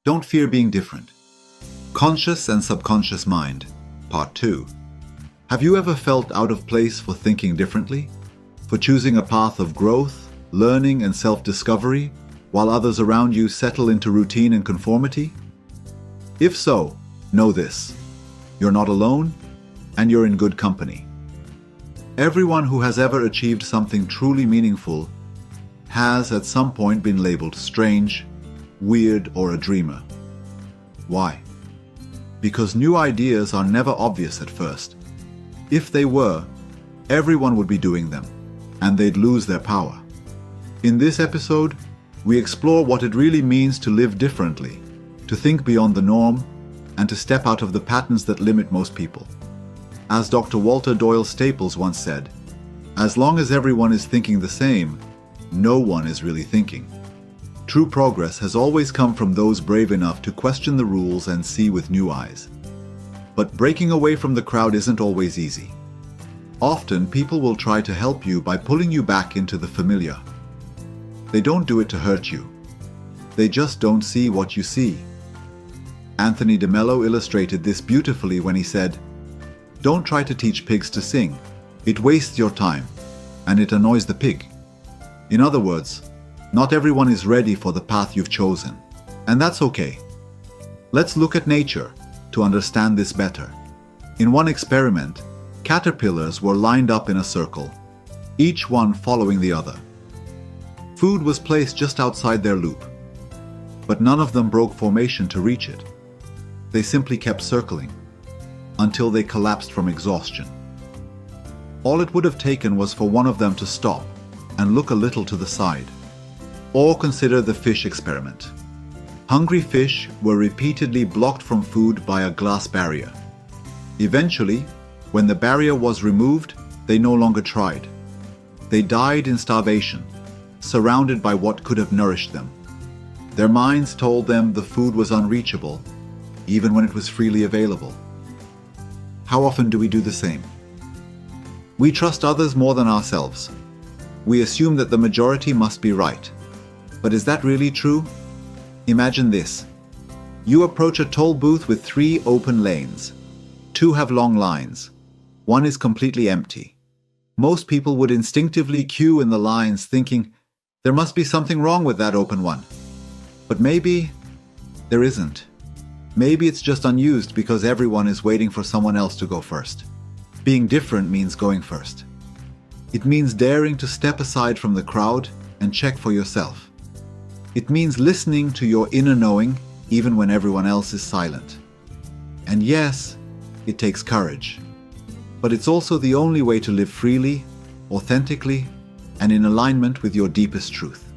Don't fear being different. Conscious and subconscious mind, part 2. Have you ever felt out of place for thinking differently? For choosing a path of growth, learning, and self-discovery, while others around you settle into routine and conformity? If so, know this: you're not alone, and you're in good company. Everyone who has ever achieved something truly meaningful has at some point been labeled strange, weird, or a dreamer. Why? Because new ideas are never obvious at first. If they were, everyone would be doing them, and they'd lose their power. In this episode, we explore what it really means to live differently, to think beyond the norm, and to step out of the patterns that limit most people. As Dr. Walter Doyle Staples once said, as long as everyone is thinking the same, no one is really thinking. True progress has always come from those brave enough to question the rules and see with new eyes. But breaking away from the crowd isn't always easy. Often, people will try to help you by pulling you back into the familiar. They don't do it to hurt you. They just don't see what you see. Anthony de Mello illustrated this beautifully when he said, "Don't try to teach pigs to sing. It wastes your time, and it annoys the pig." In other words, not everyone is ready for the path you've chosen, and that's okay. Let's look at nature to understand this better. In one experiment, caterpillars were lined up in a circle, each one following the other. Food was placed just outside their loop, but none of them broke formation to reach it. They simply kept circling until they collapsed from exhaustion. All it would have taken was for one of them to stop and look a little to the side. Or consider the fish experiment. Hungry fish were repeatedly blocked from food by a glass barrier. Eventually, when the barrier was removed, they no longer tried. They died in starvation, surrounded by what could have nourished them. Their minds told them the food was unreachable, even when it was freely available. How often do we do the same? We trust others more than ourselves. We assume that the majority must be right. But is that really true? Imagine this. You approach a toll booth with 3 open lanes. 2 have long lines. 1 is completely empty. Most people would instinctively queue in the lines thinking, there must be something wrong with that open one. But maybe there isn't. Maybe it's just unused because everyone is waiting for someone else to go first. Being different means going first. It means daring to step aside from the crowd and check for yourself. It means listening to your inner knowing even when everyone else is silent. And yes, it takes courage. But it's also the only way to live freely, authentically, and in alignment with your deepest truth.